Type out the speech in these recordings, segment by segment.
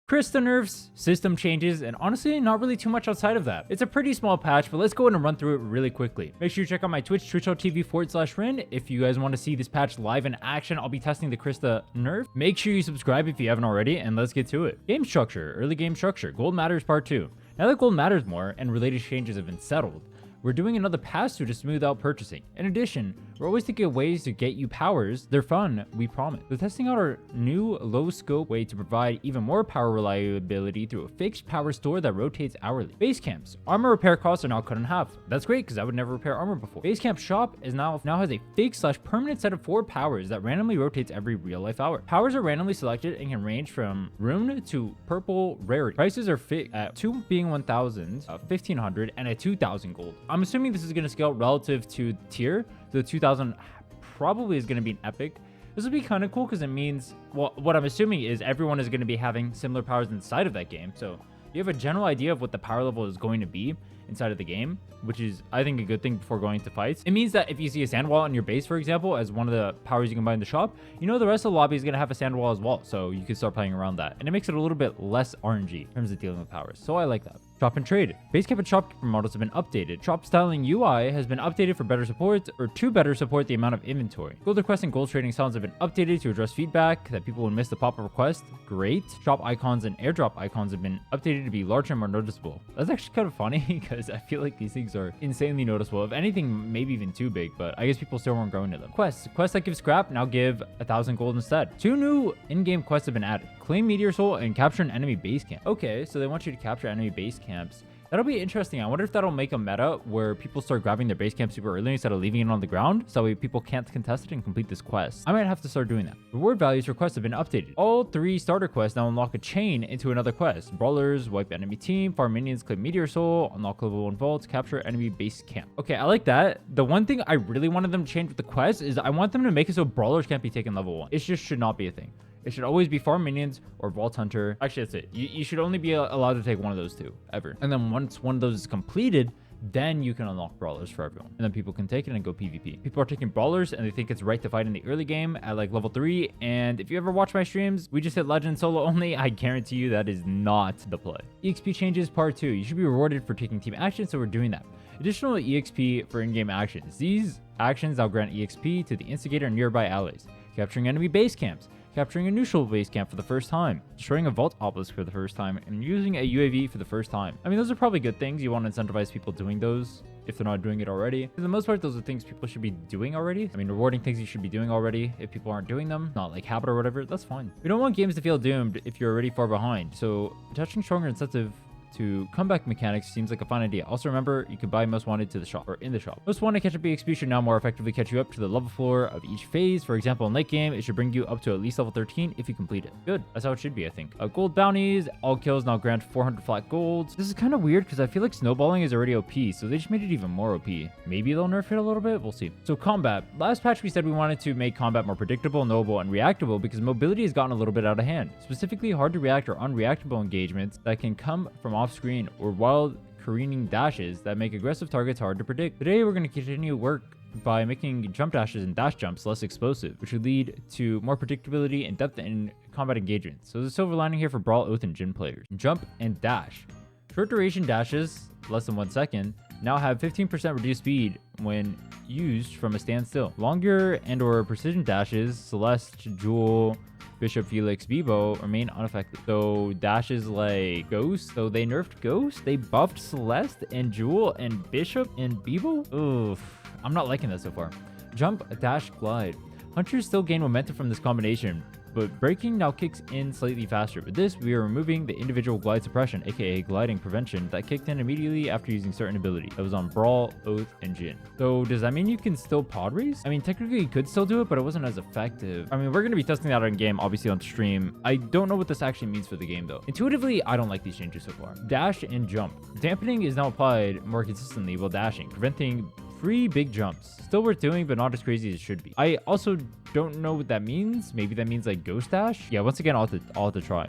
Crysta Nerfs, system changes, and honestly, not really too much outside of that. It's a pretty small patch, but let's go ahead and run through it really quickly. Make sure you check out my Twitch, twitch.tv/Rhinne. If you guys want to see this patch live in action, I'll be testing the Crysta Nerf. Make sure you subscribe if you haven't already, and let's get to it. Game structure, early game structure, gold matters part 2. Now that gold matters more and related changes have been settled, we're doing another pass-through to smooth out purchasing. In addition, we're always thinking of ways to get you powers. They're fun, we promise. We're testing out our new low-scope way to provide even more power reliability through a fixed power store that rotates hourly. Base camps. Armor repair costs are now cut in half. That's great because I would never repair armor before. Base camp shop is now has a fixed/permanent set of 4 powers that randomly rotates every real-life hour. Powers are randomly selected and can range from rune to purple rarity. Prices are fixed at 2 being 1,000, 1,500, and at 2,000 gold. I'm assuming this is going to scale relative to tier. The 2,000 probably is going to be an epic. This would be kind of cool because it means, well, what I'm assuming is everyone is going to be having similar powers inside of that game. So you have a general idea of what the power level is going to be inside of the game, which is, I think, a good thing before going to fights. It means that if you see a sand wall in your base, for example, as one of the powers you can buy in the shop, you know the rest of the lobby is going to have a sand wall as well. So you can start playing around that. And it makes it a little bit less RNG in terms of dealing with powers. So I like that. Shop and trade. Basecamp and shopkeeper models have been updated. Shop styling UI has been updated for better support, or to better support the amount of inventory. Gold request and gold trading sounds have been updated to address feedback that people would miss the pop-up request. Great. Shop icons and airdrop icons have been updated to be larger and more noticeable. That's actually kind of funny because I feel like these things are insanely noticeable. If anything, maybe even too big, but I guess people still weren't growing to them. Quests that give scrap now give 1,000 gold instead. 2 new in-game quests have been added. Claim Meteor Soul and capture an enemy base camp. Okay, so they want you to capture enemy base camps. That'll be interesting. I wonder if that'll make a meta where people start grabbing their base camp super early instead of leaving it on the ground, so that way people can't contest it and complete this quest. I might have to start doing that. Reward values for quests have been updated. All 3 starter quests now unlock a chain into another quest. Brawlers, wipe enemy team, farm minions, claim Meteor Soul, unlock level 1 vaults, capture enemy base camp. Okay, I like that. The one thing I really wanted them to change with the quest is I want them to make it so brawlers can't be taken level 1. It just should not be a thing. It should always be farm minions or vault hunter. Actually, that's it. You should only be allowed to take one of those 2 ever. And then once one of those is completed, then you can unlock brawlers for everyone. And then people can take it and go PvP. People are taking brawlers and they think it's right to fight in the early game at like level 3. And if you ever watch my streams, we just hit legend solo only. I guarantee you that is not the play. EXP changes part 2. You should be rewarded for taking team action, so we're doing that. Additional EXP for in-game actions. These actions now grant EXP to the instigator and nearby allies. Capturing enemy base camps. Capturing a neutral base camp for the first time, destroying a vault obelisk for the first time, and using a UAV for the first time. I mean, those are probably good things. You want to incentivize people doing those if they're not doing it already. For the most part, those are things people should be doing already. I mean, rewarding things you should be doing already. If people aren't doing them, not like habit or whatever, that's fine. We don't want games to feel doomed if you're already far behind. So attaching stronger incentive to comeback mechanics seems like a fun idea. Also remember, you can buy Most Wanted to the shop or in the shop. Most Wanted catch-up EXP should now more effectively catch you up to the level floor of each phase. For example, in late game, it should bring you up to at least level 13 if you complete it. Good. That's how it should be, I think. Gold bounties. All kills now grant 400 flat golds. This is kind of weird because I feel like snowballing is already OP, so they just made it even more OP. Maybe they'll nerf it a little bit. We'll see. So combat. Last patch, we said we wanted to make combat more predictable, knowable, and reactable because mobility has gotten a little bit out of hand. Specifically, hard to react or unreactable engagements that can come from off-screen or wild careening dashes that make aggressive targets hard to predict. Today, we're going to continue work by making jump dashes and dash jumps less explosive, which would lead to more predictability and depth in combat engagements. So there's a silver lining here for Brawl, Oath, and Jhin players. Jump and dash. Short duration dashes, less than 1 second, now have 15% reduced speed when used from a standstill. Longer and or precision dashes, Celeste, Jewel, Bishop, Felix, Bebo remain unaffected. So dashes like Ghost. So they nerfed Ghost. They buffed Celeste and Jewel and Bishop and Bebo. Oof. I'm not liking that so far. Jump, dash, glide. Hunters still gain momentum from this combination, but braking now kicks in slightly faster. With this, we are removing the individual glide suppression, aka gliding prevention, that kicked in immediately after using certain ability. That was on Brawl, Oath, and Jhin. So does that mean you can still pod race? I mean, technically you could still do it, but it wasn't as effective. I mean, we're going to be testing that on game, obviously on stream. I don't know what this actually means for the game though. Intuitively, I don't like these changes so far. Dash and jump. Dampening is now applied more consistently while dashing, preventing free big jumps. Still worth doing, but not as crazy as it should be. I also don't know what that means. Maybe that means like ghost dash. Yeah, once again, I'll have to try.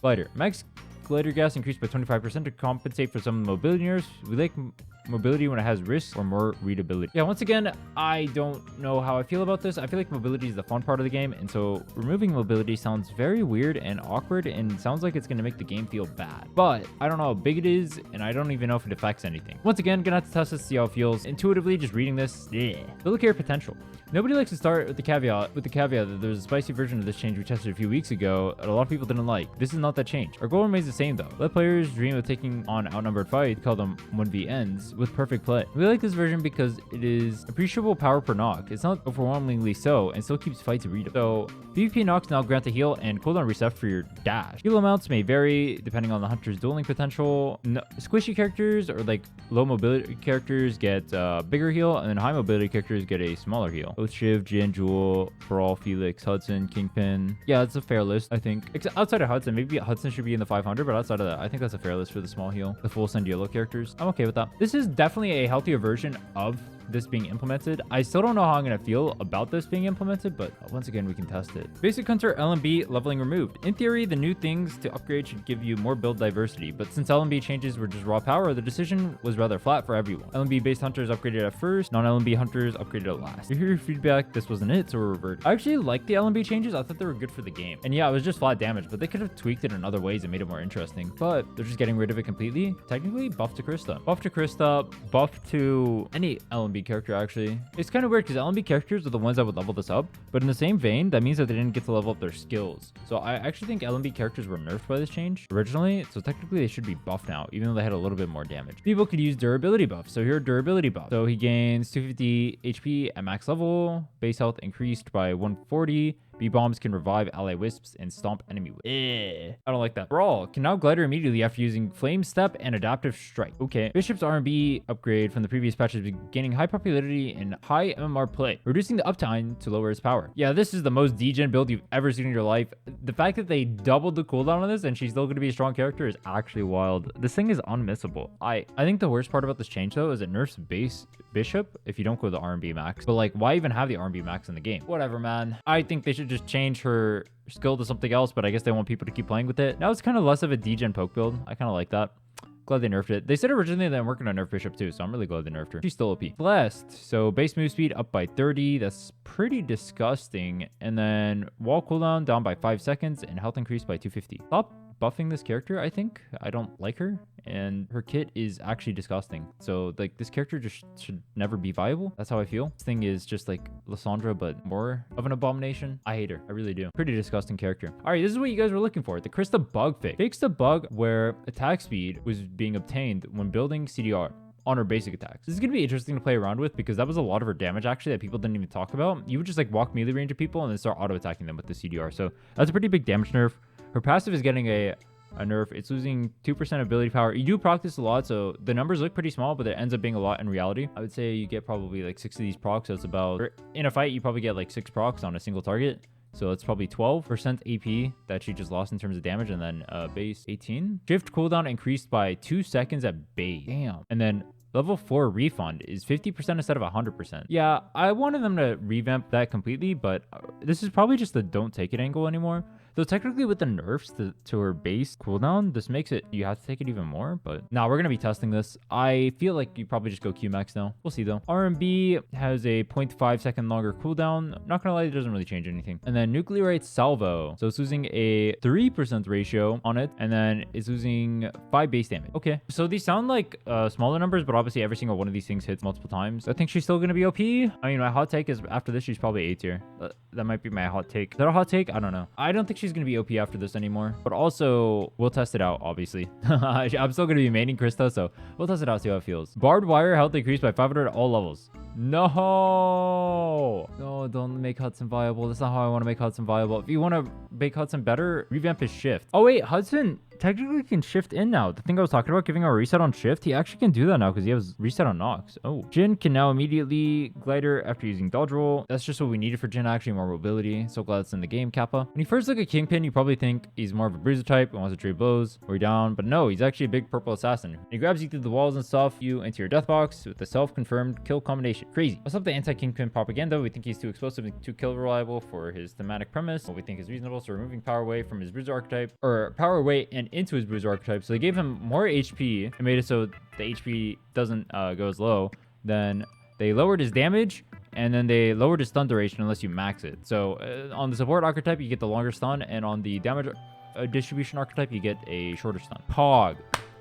Glider. Max glider gas increased by 25% to compensate for some mobility nerfs. We like mobility when it has risk or more readability. Yeah, once again, I don't know how I feel about this. I feel like mobility is the fun part of the game, and so removing mobility sounds very weird and awkward and sounds like it's going to make the game feel bad. But I don't know how big it is, and I don't even know if it affects anything. Once again, gonna have to test this, see how it feels. Intuitively, just reading this, build a care potential. Nobody likes to start with the caveat that there's a spicy version of this change we tested a few weeks ago that a lot of people didn't like. This is not that change. Our goal remains the same though. Let players dream of taking on outnumbered fights, call them 1v-ends, with perfect play. We like this version because it is appreciable power per knock. It's not overwhelmingly so, and still keeps fights readable. So PvP knocks now grant a heal and cooldown reset for your dash. Heal amounts may vary depending on the hunter's dueling potential. Squishy characters or like low mobility characters get bigger heal, and then high mobility characters get a smaller heal. Both Shiv, Jhin, Jewel, Brawl, Felix, Hudson, Kingpin. Yeah, it's a fair list, I think. Except outside of Hudson, maybe Hudson should be in the 500, but outside of that, I think that's a fair list for the small heal. The full send yellow characters. I'm okay with that. This is definitely a healthier version of this being implemented. I still don't know how I'm going to feel about this being implemented, but once again, we can test it. Basic Hunter LMB leveling removed. In theory, the new things to upgrade should give you more build diversity, but since LMB changes were just raw power, the decision was rather flat for everyone. LMB based hunters upgraded at first, non-LMB hunters upgraded at last. If you hear your feedback, this wasn't it, so we're reverted. I actually like the LMB changes. I thought they were good for the game. And yeah, it was just flat damage, but they could have tweaked it in other ways and made it more interesting. But they're just getting rid of it completely. Technically, buff to Crysta. Buff to Crysta, buff to any LMB character actually. It's kind of weird because LMB characters are the ones that would level this up, but in the same vein, that means that they didn't get to level up their skills. So I actually think LMB characters were nerfed by this change originally, so technically they should be buffed now, even though they had a little bit more damage. People could use durability buff, so here are durability buffs. So he gains 250 HP at max level, base health increased by 140, B-bombs can revive ally wisps and stomp enemy wisps. I don't like that. Brawl can now glider immediately after using Flame Step and Adaptive Strike. Okay. Bishop's R&B upgrade from the previous patches is gaining high popularity and high MMR play, reducing the uptime to lower its power. Yeah, this is the most degen build you've ever seen in your life. The fact that they doubled the cooldown on this and she's still going to be a strong character is actually wild. This thing is unmissable. I think the worst part about this change though is it nerfs base Bishop if you don't go to the R&B max. But like, why even have the R&B max in the game? Whatever, man. I think they should just change her skill to something else, but I guess they want people to keep playing with it. Now it's kind of less of a degen poke build. I kind of like that. Glad they nerfed it. They said originally they're working on nerf Bishop too, so I'm really glad they nerfed her. She's still OP. Blessed. So base move speed up by 30. That's pretty disgusting. And then wall cooldown down by 5 seconds and health increased by 250. Stop buffing this character, I think. I don't like her. And her kit is actually disgusting. So like this character just should never be viable. That's how I feel. This thing is just like Lysandra, but more of an abomination. I hate her. I really do. Pretty disgusting character. All right, this is what you guys were looking for. The Crysta bug fix. Fixed a bug where attack speed was being obtained when building CDR on her basic attacks. This is going to be interesting to play around with because that was a lot of her damage actually that people didn't even talk about. You would just like walk melee range of people and then start auto attacking them with the CDR. So that's a pretty big damage nerf. Her passive is getting a nerf. It's losing 2% ability power. You do practice a lot, so the numbers look pretty small, but it ends up being a lot in reality. I would say you get probably like 6 of these procs. So it's about, in a fight, you probably get like 6 procs on a single target. So it's probably 12% AP that she just lost in terms of damage. And then base 18. Shift cooldown increased by 2 seconds at base. Damn. And then level 4 refund is 50% instead of 100%. Yeah, I wanted them to revamp that completely, but this is probably just the don't take it angle anymore. Though technically with the nerfs to her base cooldown, this makes it, you have to take it even more. But now we're going to be testing this. I feel like you probably just go Qmax now. We'll see though. R&B has a 0.5 second longer cooldown. Not going to lie, it doesn't really change anything. And then Nuclearite Salvo. So it's losing a 3% ratio on it. And then it's losing 5 base damage. Okay. So these sound like smaller numbers, but obviously every single one of these things hits multiple times. I think she's still going to be OP. I mean, my hot take is after this, she's probably A tier. That might be my hot take. Is that a hot take? I don't know. I don't think she's going to be OP after this anymore, but also we'll test it out, obviously. I'm still going to be maining Crysta, so we'll test it out, see how it feels. Barbed wire health increased by 500 at all levels. No, don't make Hudson viable. That's not how I want to make Hudson viable. If you want to make Hudson better, revamp his shift. Oh wait, Hudson technically can shift in now. The thing I was talking about, giving her a reset on shift, he actually can do that now because he has reset on Nox. Oh, Jhin can now immediately glider after using dodge roll. That's just what we needed for Jhin, actually, more mobility. So glad it's in the game, Kappa. When you first look at Kingpin, you probably think he's more of a bruiser type and wants to trade blows or down, but no, he's actually a big purple assassin. He grabs you through the walls and stuff, you into your death box with the self-confirmed kill combination. Crazy. What's up the anti-Kingpin propaganda? We think he's too explosive and too kill reliable for his thematic premise. What we think is reasonable, so removing power away from his bruiser archetype, or power away and into his bruiser archetype. So they gave him more HP and made it so the HP doesn't go as low. Then they lowered his damage, and then they lowered his stun duration unless you max it. So on the support archetype, you get the longer stun, and on the damage distribution archetype, you get a shorter stun. Pog.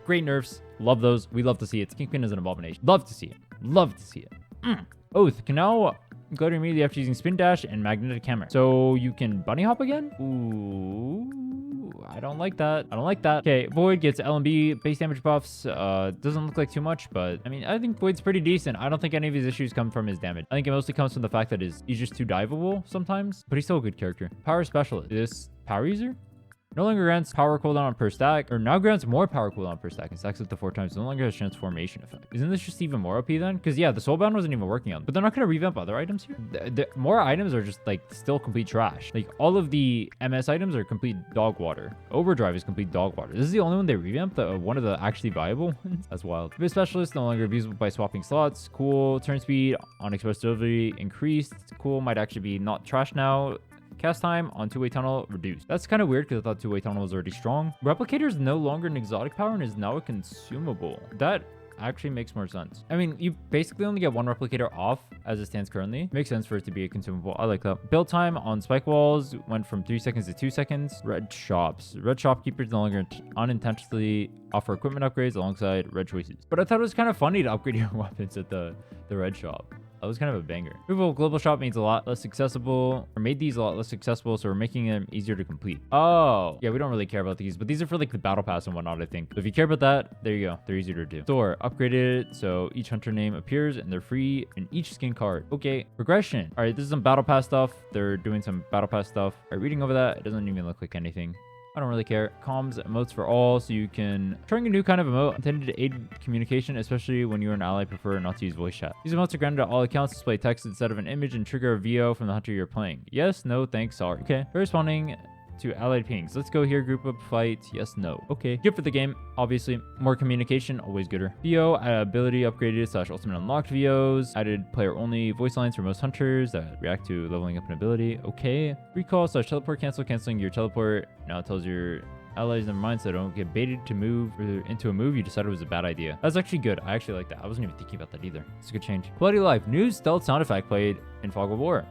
Great nerfs. Love those. We love to see it. Kingpin is an abomination. Love to see it. Love to see it. Oath can now go to immediately after using spin dash and magnetic hammer. So you can bunny hop again? Ooh, I don't like that. I don't like that. Okay, Void gets LMB base damage buffs. Doesn't look like too much, but I mean, I think Void's pretty decent. I don't think any of his issues come from his damage. I think it mostly comes from the fact that he's just too diveable sometimes, but he's still a good character. Power specialist. Is this power user? No longer grants power cooldown per stack, or now grants more power cooldown per stack and stacks it to 4 times. No longer has transformation effect. Isn't this just even more OP then? Because yeah, the soulbound wasn't even working on, but they're not going to revamp other items here. The more items are just like still complete trash. Like all of the MS items are complete dog water. Overdrive is complete dog water. This is the only one they revamped. One of the actually viable ones. That's wild. Bit specialist no longer abusable by swapping slots. Cool. Turn speed on explosivity increased. Cool. Might actually be not trash now. Cast time on two-way tunnel reduced. That's kind of weird because I thought two-way tunnel was already strong. Replicator is no longer an exotic power and is now a consumable. That actually makes more sense. I mean, you basically only get one replicator off as it stands currently. Makes sense for it to be a consumable. I like that. Build time on spike walls went from 3 seconds to 2 seconds. Red shops. Red shopkeepers no longer unintentionally offer equipment upgrades alongside red choices. But I thought it was kind of funny to upgrade your weapons at the red shop. That was kind of a banger. Removal global shop means a lot less accessible, or made these a lot less accessible, so we're making them easier to complete. Oh, yeah, we don't really care about these, but these are for like the battle pass and whatnot, I think. So if you care about that, there you go. They're easier to do. Store, upgraded it, so each hunter name appears and they're free in each skin card. Okay, progression. All right, this is some battle pass stuff. They're doing some battle pass stuff. All right, reading over that, it doesn't even look like anything. I don't really care. Comms emotes for all, so you can trying a new kind of emote intended to aid communication, especially when you're an ally prefer not to use voice chat. These emotes are granted to all accounts, display text instead of an image, and trigger a VO from the hunter you're playing. Yes, no, thanks, sorry. Okay, responding to allied pings. Let's go here, group up, fight. Yes, no. Okay, good for the game. Obviously, more communication, always gooder. VO ability upgraded / ultimate unlocked VOs. Added player only voice lines for most hunters that react to leveling up an ability. Okay. Recall / teleport cancel. Canceling your teleport now tells your allies never mind, so don't get baited to move into a move you decided was a bad idea. That's actually good. I actually like that. I wasn't even thinking about that either. It's a good change. Quality of life. New stealth sound effect played in Fog of War.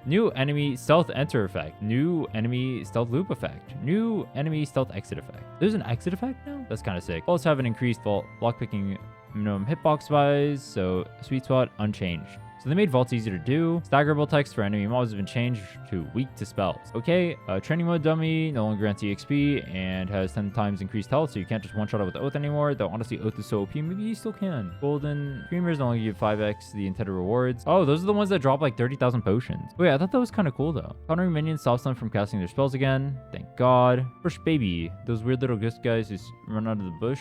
New enemy stealth enter effect. New enemy stealth loop effect. New enemy stealth exit effect. There's an exit effect now? That's kind of sick. Vaults have an increased vault lockpicking minimum hitbox buys, so sweet spot unchanged. So they made vaults easier to do. Staggerable text for enemy mobs has been changed to weak to spells. Okay, training mode dummy no longer grants EXP and has 10 times increased health, so you can't just one-shot it with Oath anymore. Though honestly, Oath is so OP, maybe you still can. Golden Screamers no longer give 5x the intended rewards. Oh, those are the ones that drop like 30,000 potions. Wait, I thought that was kind of cool though. Countering minions stops them from casting their spells again. Thank God. Bush baby. Those weird little ghost guys just run out of the bush.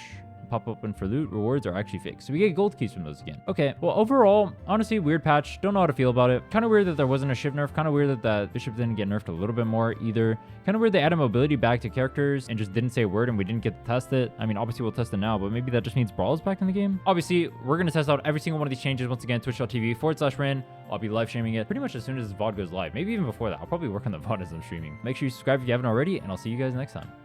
Pop open for loot rewards are actually fixed, so we get gold keys from those again. Okay, well overall, honestly, weird patch. Don't know how to feel about it. Kind of weird that there wasn't a shiv nerf. Kind of weird that that bishop didn't get nerfed a little bit more either. Kind of weird they added mobility back to characters and just didn't say a word and we didn't get to test it. I mean, obviously we'll test it now, but maybe that just means brawl is back in the game. Obviously, we're gonna test out every single one of these changes once again. Twitch.tv/Rhinne. I'll be live streaming it pretty much as soon as this VOD goes live. Maybe even before that. I'll probably work on the VOD as I'm streaming. Make sure you subscribe if you haven't already, and I'll see you guys next time.